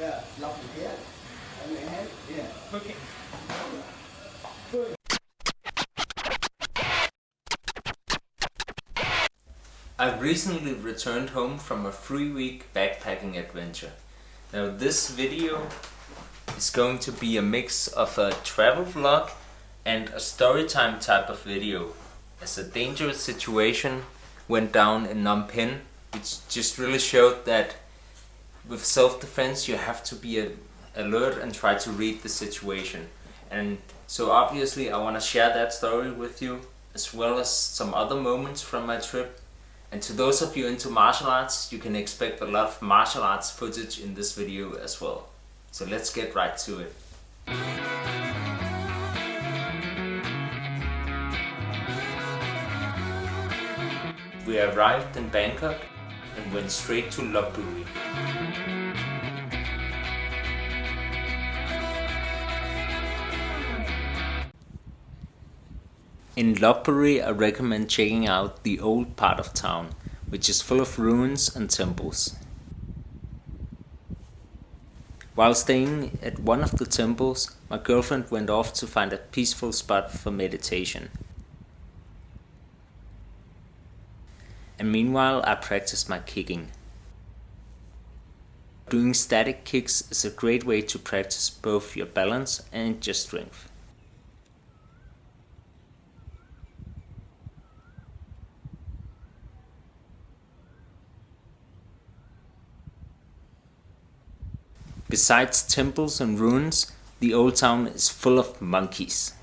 Yeah, lock it here. And my hand. Yeah. Okay. I've recently returned home from a 3-week backpacking adventure. Now this video is going to be a mix of a travel vlog and a storytime type of video, as a dangerous situation went down in Phnom Penh, which just really showed that with self-defense you have to be alert and try to read the situation. And so obviously I want to share that story with you, as well as some other moments from my trip. And to those of you into martial arts, you can expect a lot of martial arts footage in this video as well. So let's get right to it. We arrived in Bangkok and went straight to LOPBURI. In LOPBURI, I recommend checking out the old part of town, which is full of ruins and temples. While staying at one of the temples, my girlfriend went off to find a peaceful spot for meditation. And meanwhile, I practiced my kicking. Doing static kicks is a great way to practice both your balance and your strength. Besides temples and ruins, the old town is full of monkeys.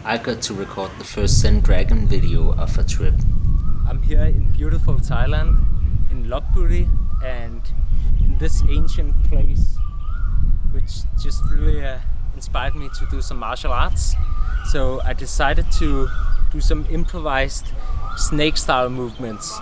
I got to record the first Zen-Dragon video of a trip. I'm here in beautiful Thailand, in LOPBURI, and in this ancient place, which just really inspired me to do some martial arts. So I decided to do some improvised snake style movements.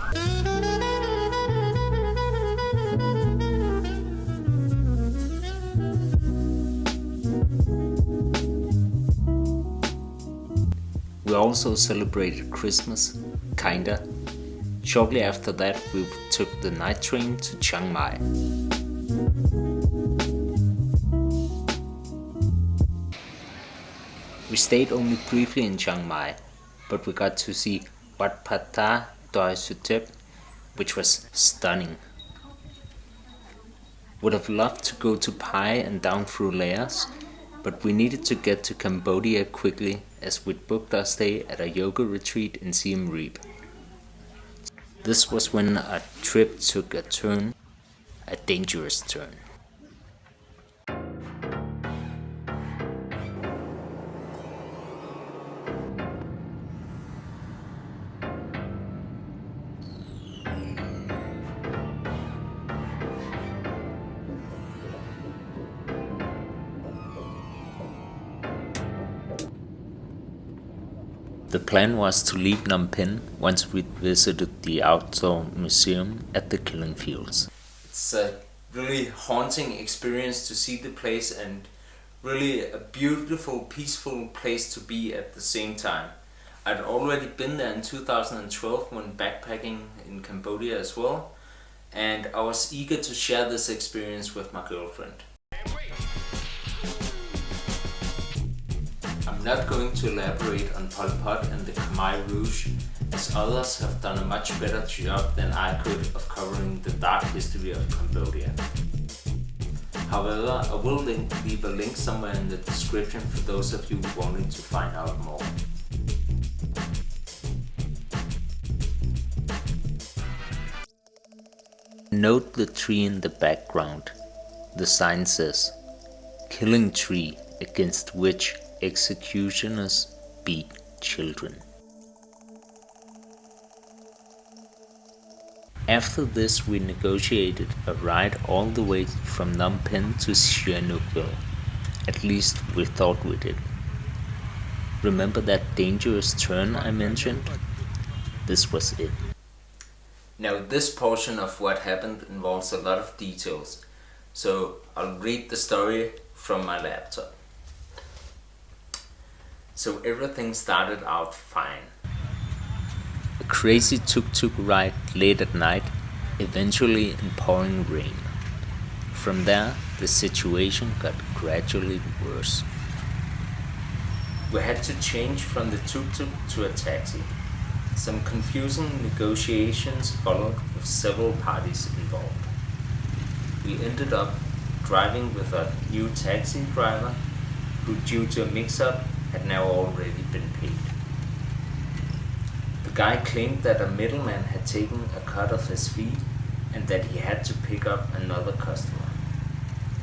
We also celebrated Christmas, kinda. Shortly after that we took the night train to Chiang Mai. We stayed only briefly in Chiang Mai, but we got to see Wat Phata Doi Suthep, which was stunning. Would have loved to go to Pai and down through Laos, but we needed to get to Cambodia quickly, as we'd booked our stay at a yoga retreat in Siem Reap. This was when our trip took a turn, a dangerous turn. The plan was to leave Phnom Penh once we'd visited the outdoor museum at the killing fields. It's a really haunting experience to see the place, and really a beautiful, peaceful place to be at the same time. I'd already been there in 2012 when backpacking in Cambodia as well, and I was eager to share this experience with my girlfriend. I'm not going to elaborate on Pol Pot and the Khmer Rouge, as others have done a much better job than I could of covering the dark history of Cambodia. However, I will leave a link somewhere in the description for those of you wanting to find out more. Note the tree in the background. The sign says, "Killing tree against which executioners beat children." After this we negotiated a ride all the way from Phnom Penh to Sihanoukville. At least we thought we did. Remember that dangerous turn I mentioned? This was it. Now this portion of what happened involves a lot of details, so I'll read the story from my laptop. So everything started out fine. A crazy tuk-tuk ride late at night, eventually in pouring rain. From there, the situation got gradually worse. We had to change from the tuk-tuk to a taxi. Some confusing negotiations followed with several parties involved. We ended up driving with a new taxi driver who, due to a mix-up, had now already been paid. The guy claimed that a middleman had taken a cut of his fee and that he had to pick up another customer.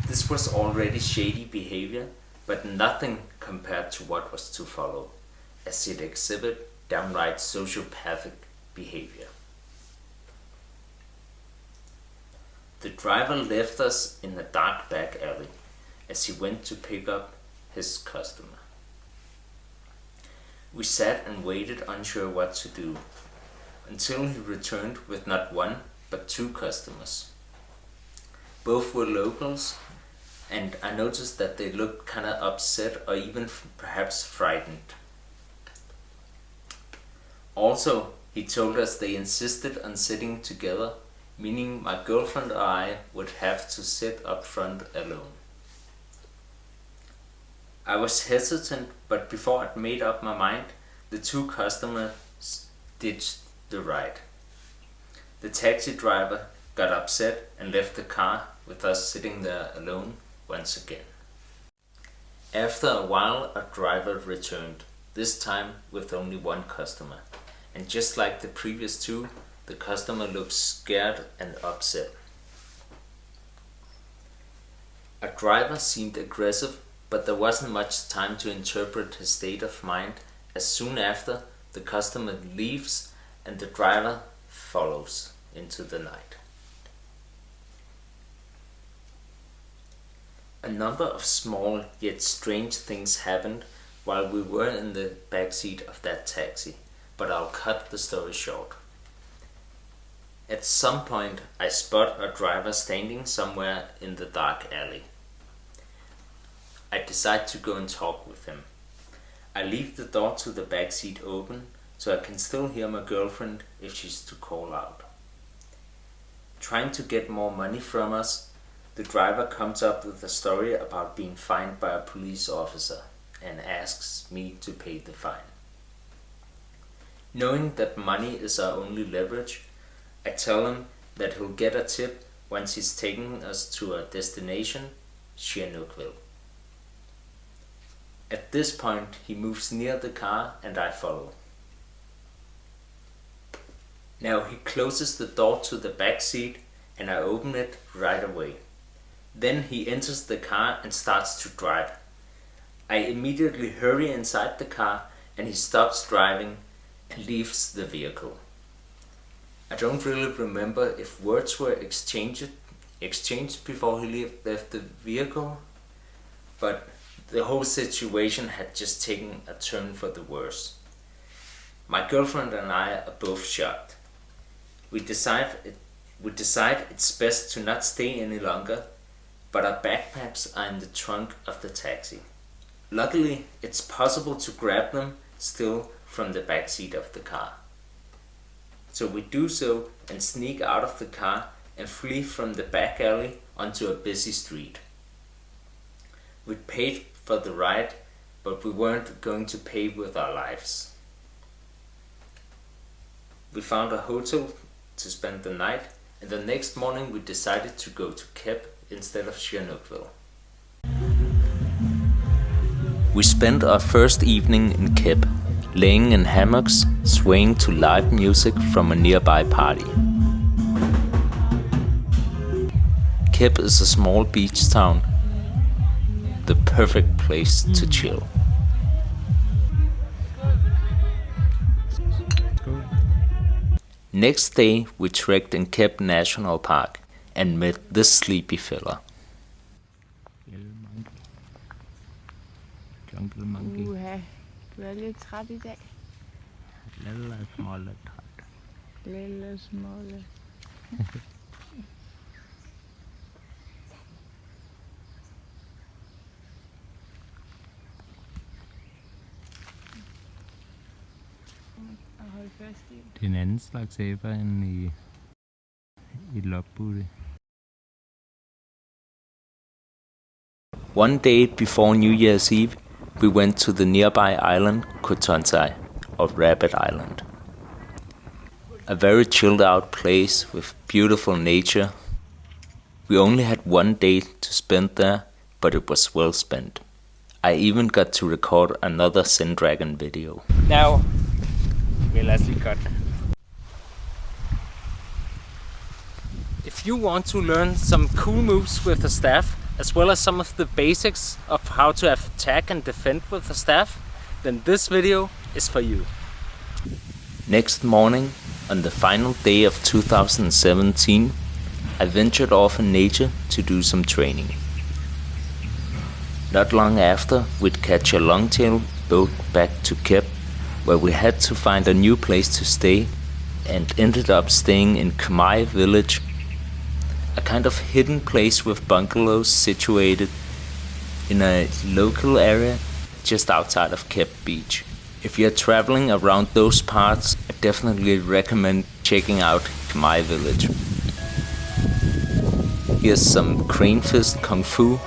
This was already shady behavior, but nothing compared to what was to follow, as it exhibited downright sociopathic behavior. The driver left us in a dark back alley as he went to pick up his customer. We sat and waited, unsure what to do, until he returned with not one but two customers. Both were locals, and I noticed that they looked kinda upset or even perhaps frightened. Also, he told us they insisted on sitting together, meaning my girlfriend or I would have to sit up front alone. I was hesitant, but before I'd made up my mind, the two customers ditched the ride. The taxi driver got upset and left the car with us sitting there alone once again. After a while, a driver returned, this time with only one customer. And just like the previous two, the customer looked scared and upset. A driver seemed aggressive, but there wasn't much time to interpret his state of mind, as soon after the customer leaves and the driver follows into the night. A number of small yet strange things happened while we were in the backseat of that taxi, but I'll cut the story short. At some point, I spot a driver standing somewhere in the dark alley. I decide to go and talk with him. I leave the door to the back seat open so I can still hear my girlfriend if she's to call out. Trying to get more money from us, the driver comes up with a story about being fined by a police officer and asks me to pay the fine. Knowing that money is our only leverage, I tell him that he'll get a tip once he's taken us to our destination, CHIANG. At this point, he moves near the car and I follow. Now he closes the door to the back seat and I open it right away. Then he enters the car and starts to drive. I immediately hurry inside the car and he stops driving and leaves the vehicle. I don't really remember if words were exchanged before he left the vehicle, but the whole situation had just taken a turn for the worse. My girlfriend and I are both shocked. We decide it's best to not stay any longer, but our backpacks are in the trunk of the taxi. Luckily, it's possible to grab them still from the back seat of the car. So we do so and sneak out of the car and flee from the back alley onto a busy street. We paid for the ride, but we weren't going to pay with our lives. We found a hotel to spend the night, and the next morning we decided to go to Kep instead of Sihanoukville. We spent our first evening in Kep, laying in hammocks, swaying to live music from a nearby party. Kep is a small beach town, the perfect place to chill. Next day, we trekked in Kep National Park and met this sleepy fella. Jungle monkey. Du er lidt træt i dag. Lille småle træt. Lille småle. Og hold fast i. Det er en anden slags aber end i LOPBURI. One day before New Year's Eve, we went to the nearby island TONSAT, or Rabbit Island. A very chilled out place with beautiful nature. We only had one day to spend there, but it was well spent. I even got to record another Zen-Dragon video. Now, we'll actually cut. If you want to learn some cool moves with the staff, as well as some of the basics of how to attack and defend with the staff, then this video is for you. Next morning, on the final day of 2017, I ventured off in nature to do some training. Not long after, we'd catch a longtail boat back to Kep, where we had to find a new place to stay, and ended up staying in Khmer village, a kind of hidden place with bungalows situated in a local area just outside of Kep Beach. If you're traveling around those parts, I definitely recommend checking out Khmer village. Here's some crane fist kung fu.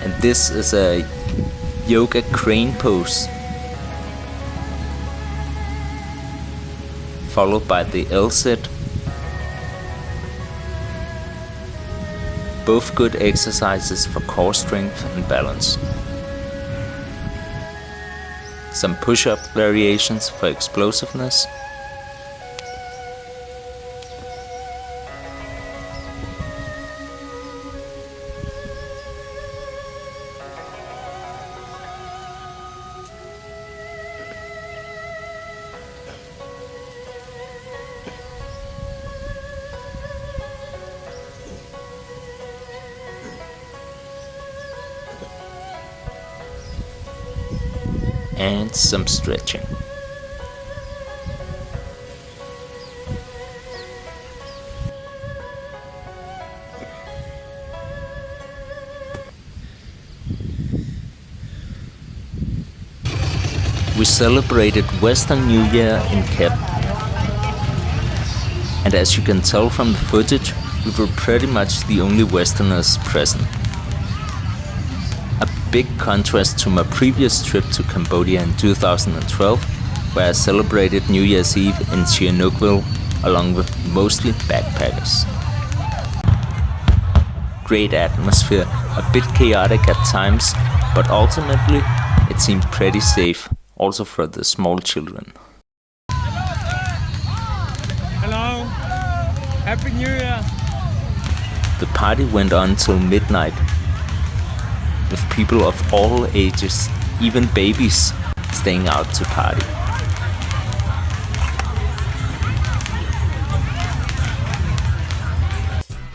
And this is a yoga crane pose, followed by the L-sit. Both good exercises for core strength and balance. Some push-up variations for explosiveness. And some stretching. We celebrated Western New Year in Kep, and as you can tell from the footage, we were pretty much the only Westerners present. A big contrast to my previous trip to Cambodia in 2012, where I celebrated New Year's Eve in Sihanoukville along with mostly backpackers. Great atmosphere, a bit chaotic at times, but ultimately it seemed pretty safe, also for the small children. Hello. Happy New Year. The party went on till midnight, with people of all ages, even babies, staying out to party.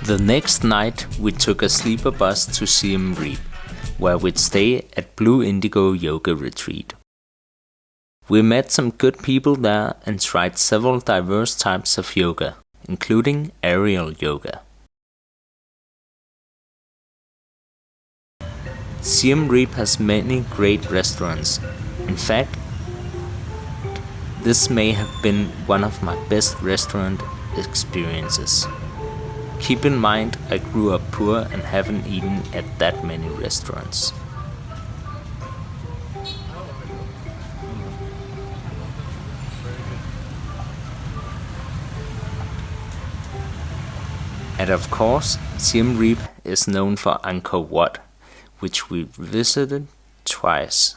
The next night we took a sleeper bus to Siem Reap, where we'd stay at Blue Indigo Yoga Retreat. We met some good people there and tried several diverse types of yoga, including aerial yoga. Siem Reap has many great restaurants. In fact, this may have been one of my best restaurant experiences. Keep in mind, I grew up poor and haven't eaten at that many restaurants. And of course, Siem Reap is known for Angkor Wat, which we visited twice.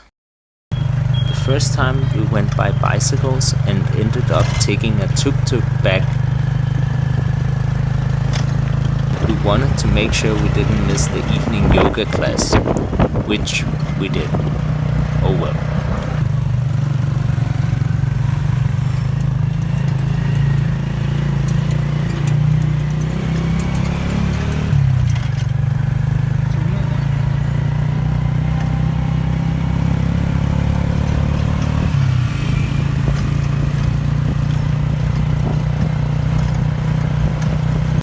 The first time we went by bicycles and ended up taking a tuk-tuk back. We wanted to make sure we didn't miss the evening yoga class, which we did. Oh well.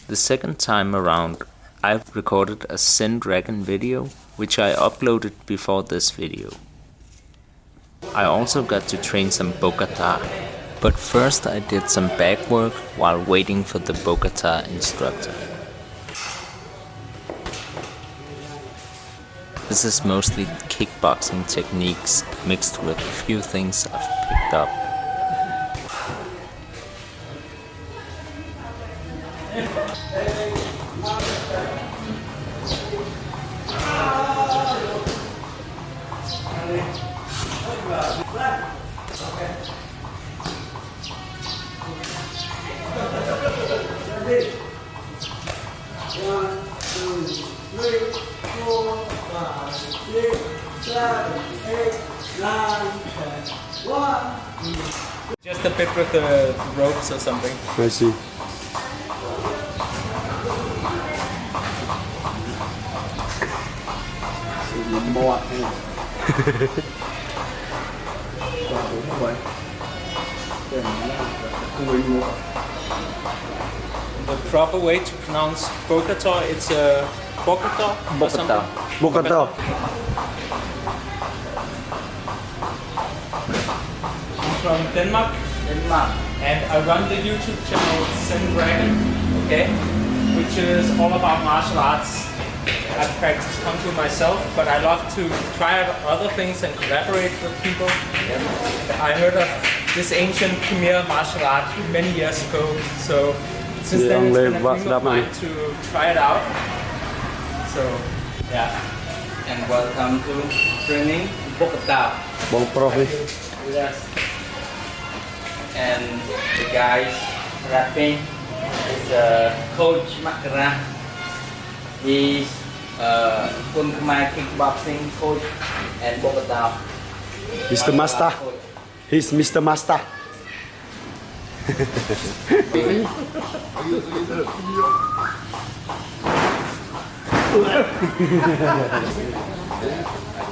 The second time around, I've recorded a Zen-Dragon video, which I uploaded before this video. I also got to train some Bokator, but first I did some back work while waiting for the Bokator instructor. This is mostly kickboxing techniques mixed with a few things I've picked up. Just a bit with the ropes or something. I see. The proper way to pronounce Bokator, it's Bokator or something? Bokator. I'm from Denmark. And I run the YouTube channel Zen-Dragon, okay? Which is all about martial arts. I practice Kung Fu myself, but I love to try out other things and collaborate with people. I heard of this ancient Khmer martial art many years ago, so since then it's been a dream of mine to try it out. So, yeah. And welcome to training Bokator. Bon profi. Yes. And the guys rapping is Coach Makara. He's Kun Khmer kickboxing coach and Bokator. Mr. Master. He's Mr. Master.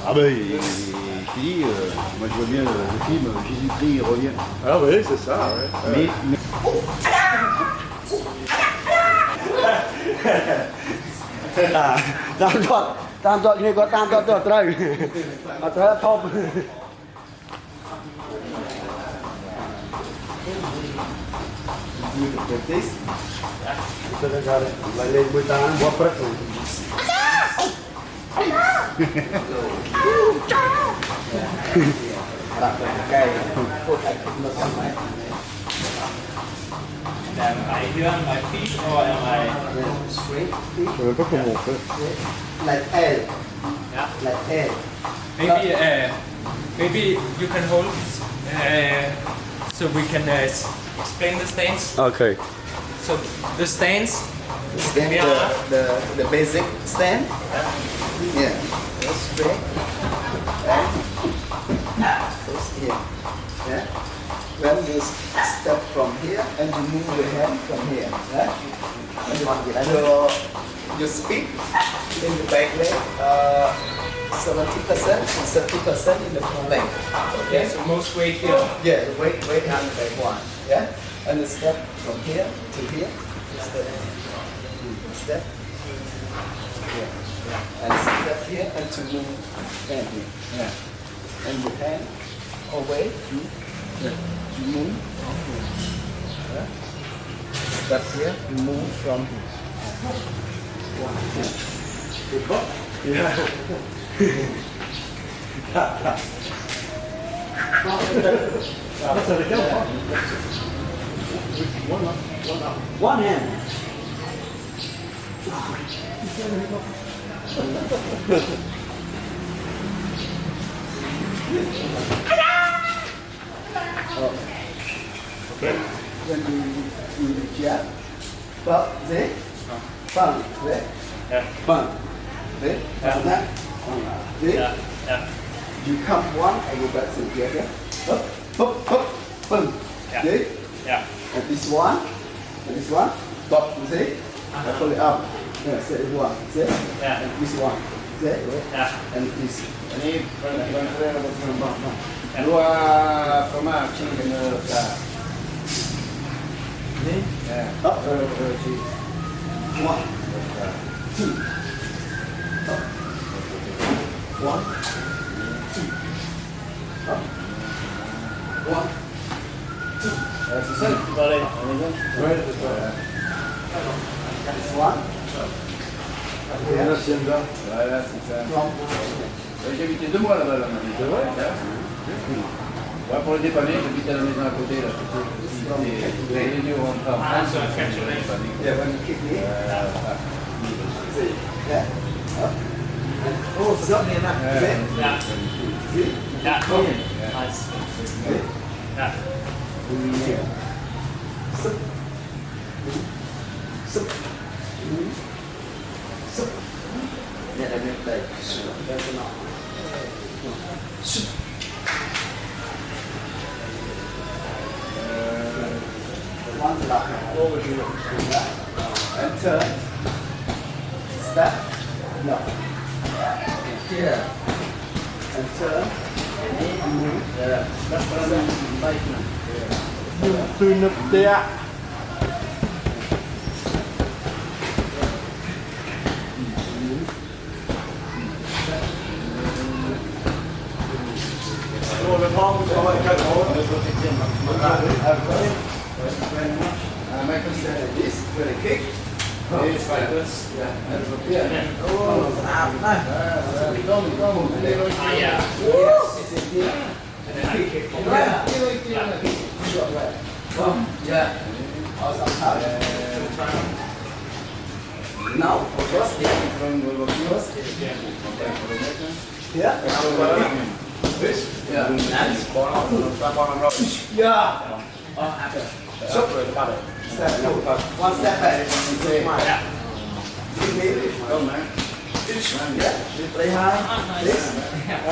Ah ben, je dis, moi je vois bien le film Jésus-Christ il revient. Ah oui, c'est ça, ouais. Mais Tam tuột kia có tam tuột tuột rồi. Ở thế thộp. like this. Lại lên 18 quá prất rồi. Am I here on my feet or am I Straight Rồi có cùng một like L. Yeah. Like L. Maybe you can hold so we can explain the stance. Okay. So the stance, Then the basic stand. Yeah. Go straight. And goes here. Yeah. When you step from here and you move your hand from here. Yeah. And your speed in the back leg 70% and 30% in the front leg. okay, so most weight here. Yeah, the weight on the back one. Yeah. And the step from here to here. Step. Yeah. And step here and to move hand here. Yeah. And your hand away. You move. Yeah. Step here. You move from here. One hand. Okay. When you jab, well, see? Bang. Đấy. Yeah. Bang. Đấy. Yeah. Like that. Đấy. Yeah. Yeah. You come one, I go back to the other. Up, up, up, bang. Yeah. Đấy. Yeah. And this one, stop, you see? I pull it up. Yeah, say one, see? Yeah. And this one, see? Yeah. And this. Ini dua fromage chicken Up. One, two. Up. One, two. Up. One, two. That's the same. Sorry. This one. That's the same. From J'habitais 2 mois là-bas, là, maintenant. C'est vrai? Ouais, pour le dépanner, j'habitais à la maison à côté, là. Et les réunions rentrent en France. So essentially. yeah, when you kick me. See? Yeah. Up. And oh, stop here now. See? Yeah. See? Yeah. Come. Nice. See? Yeah. Here. Sup. Sup. Sup. Yeah, and then like, that's enough. Sup. One lap over here. And turn. Step. No. Here. And turn. Yeah. That's what I'm like now. Từ nực tệ. Rồi về phong có vậy cái đó. Michael said this, very kick. It's like this. Yeah. Oh, nice. Ah, yeah. It's in here. And then I kick. Yeah. Short way. Boom. Yeah. Awesome. Now, first here. First here. Yeah. This. Yeah. And yeah. After. So, step. No. One step back. Yeah. Come, man. Yeah. Play high. This. Yeah.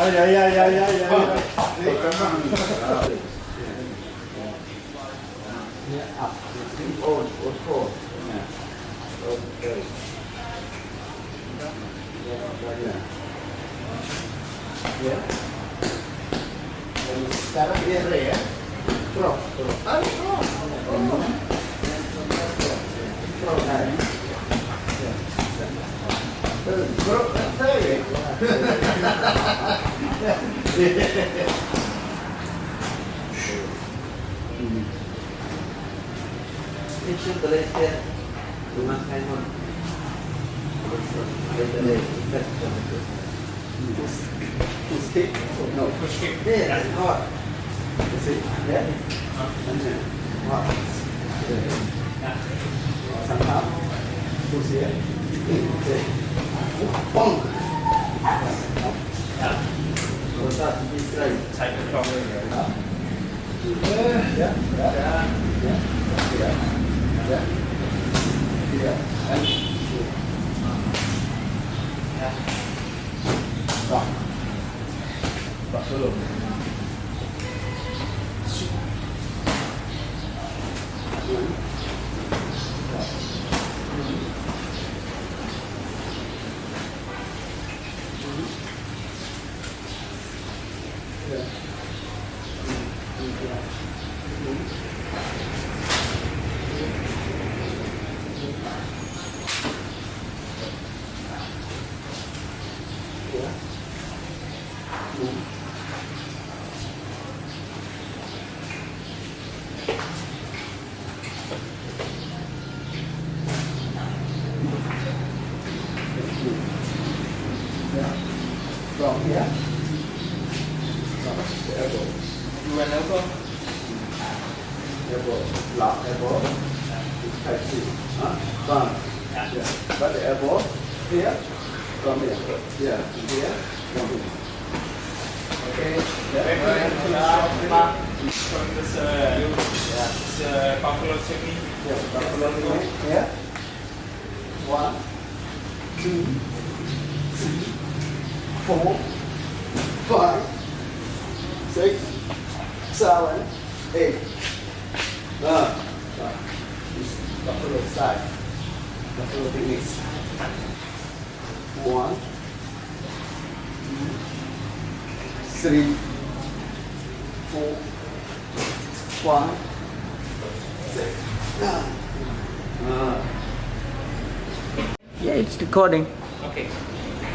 Yeah. Up. On. Four. Okay. Yeah. Dan sekarang dia re ya. Pro. Push kick? No. Push kick. Yeah, it's hard. You see? Yeah? And then, hard. Yeah. Somehow, push here. See? Boom! Yeah. So start to be straight. Tight control. Yeah. And stop. Stop dulu. From here. Elbow. You an elbow? Elbow. Lock elbow. Type C. Thumb. Yeah. But the elbow here. From here. Yeah. Here. From here. Okay. From this, buffalo technique. Yeah. Buffalo here. 1, 2, 3, 4, 5, 6, 7, 8. This buffalo side. Buffalo techniques. 1, 2, 3, 4, 5, 6, 9. Yeah, it's recording. Okay.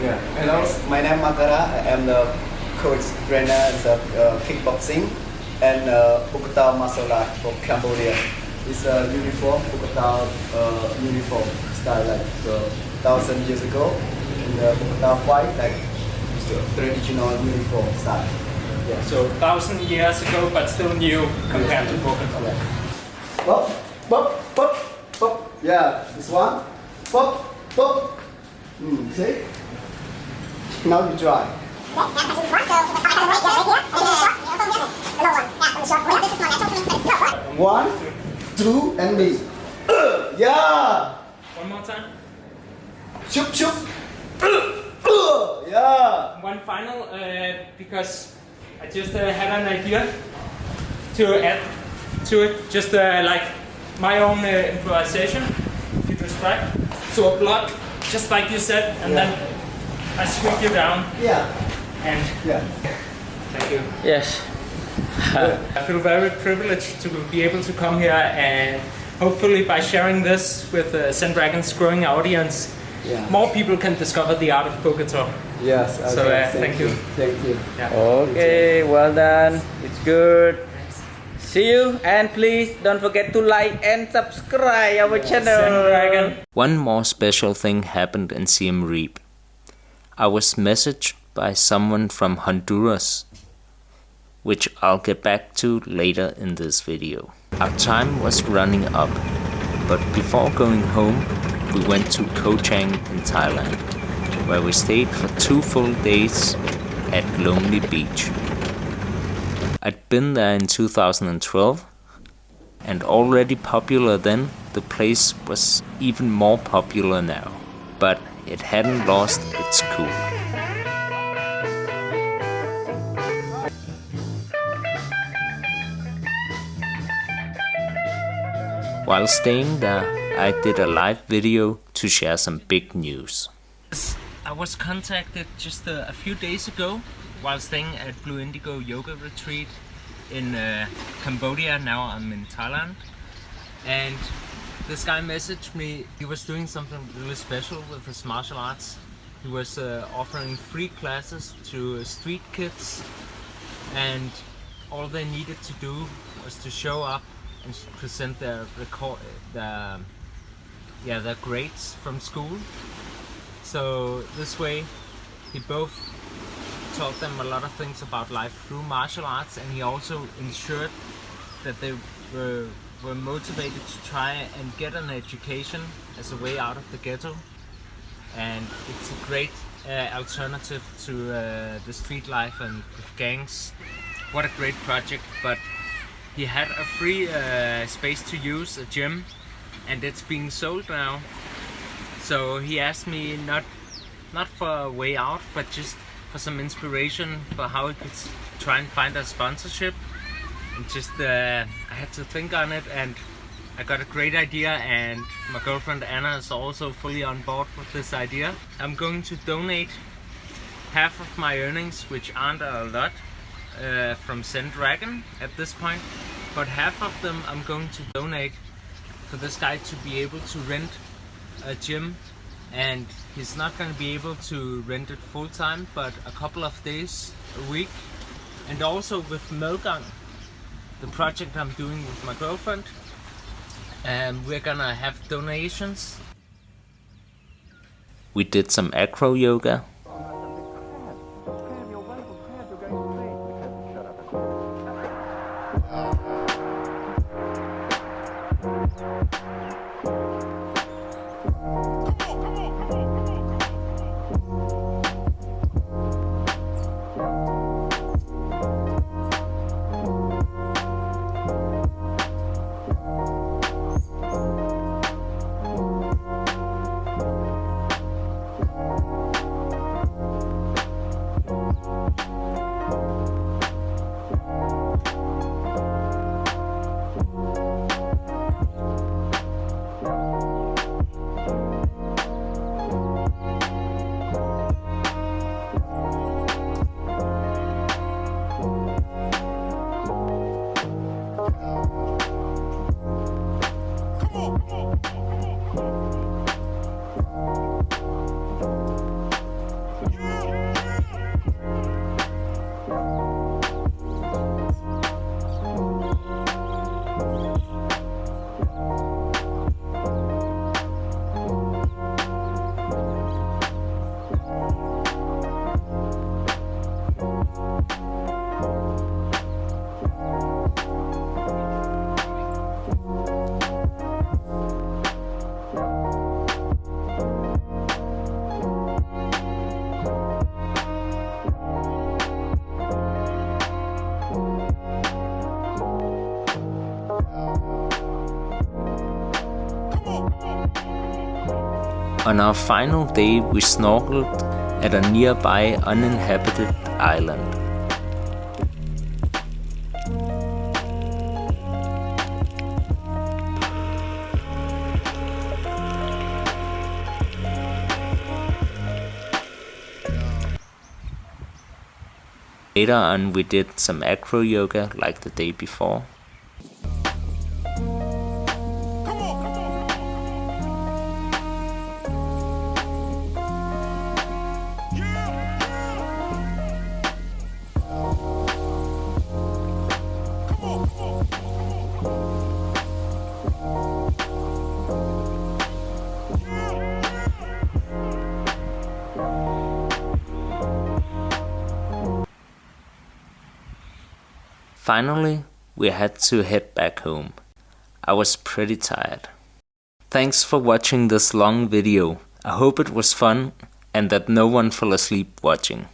Yeah. Hello, my name is Makara. I am the coach trainer of kickboxing and Bokator martial art from Cambodia. It's a uniform, Bokator uniform style like 1,000 years ago. And Bokator fight like it's a traditional uniform style. Yeah. So 1,000 years ago, but still new compared to Bokator. Yeah. Pop, pop, pop, pop. Yeah, this one. Pop, pop. See? Now you try. 1, 2, and me. Yeah. One more time. Shoop, shoop. Yeah. One final, because I just had an idea to add to it, just like my own improvisation to describe. So a block, just like you said, and then I swing you down, Yeah. and Yeah. thank you. Yes. I feel very privileged to be able to come here, and hopefully by sharing this with Zen-Dragon's growing audience, Yeah. more people can discover the art of Bokator. Yes. Okay. So, thank you. Thank you. Okay, well done. It's good. See you, and please don't forget to like and subscribe our channel. Zen-Dragon. One more special thing happened in Siem Reap. I was messaged by someone from Honduras, which I'll get back to later in this video. Our time was running up, but before going home, we went to CHANG in Thailand, where we stayed for 2 full days at Lonely Beach. I'd been there in 2012, and already popular then, the place was even more popular now, but it hadn't lost its cool. While staying there, I did a live video to share some big news. I was contacted just a few days ago while staying at Blue Indigo Yoga Retreat in Cambodia. Now I'm in Thailand, and this guy messaged me. He was doing something really special with his martial arts. He was offering free classes to street kids, and all they needed to do was to show up and present their grades from school. So this way he both taught them a lot of things about life through martial arts, and he also ensured that they were motivated to try and get an education as a way out of the ghetto. And it's a great alternative to the street life and gangs. What a great project. But he had a free space to use, a gym, and it's being sold now. So he asked me not for a way out, but just for some inspiration for how he could try and find a sponsorship. And just I had to think on it, and I got a great idea, and my girlfriend Anna is also fully on board with this idea. I'm going to donate half of my earnings, which aren't a lot, from Zen-Dragon at this point, but half of them I'm going to donate for this guy to be able to rent a gym. And he's not going to be able to rent it full time, but a couple of days a week. And also with Melgang, the project I'm doing with my girlfriend, we're gonna have donations. We did some Acro Yoga. On our final day, we snorkeled at a nearby uninhabited island. Later on, we did some acro yoga like the day before. Finally, we had to head back home. I was pretty tired. Thanks for watching this long video. I hope it was fun and that no one fell asleep watching.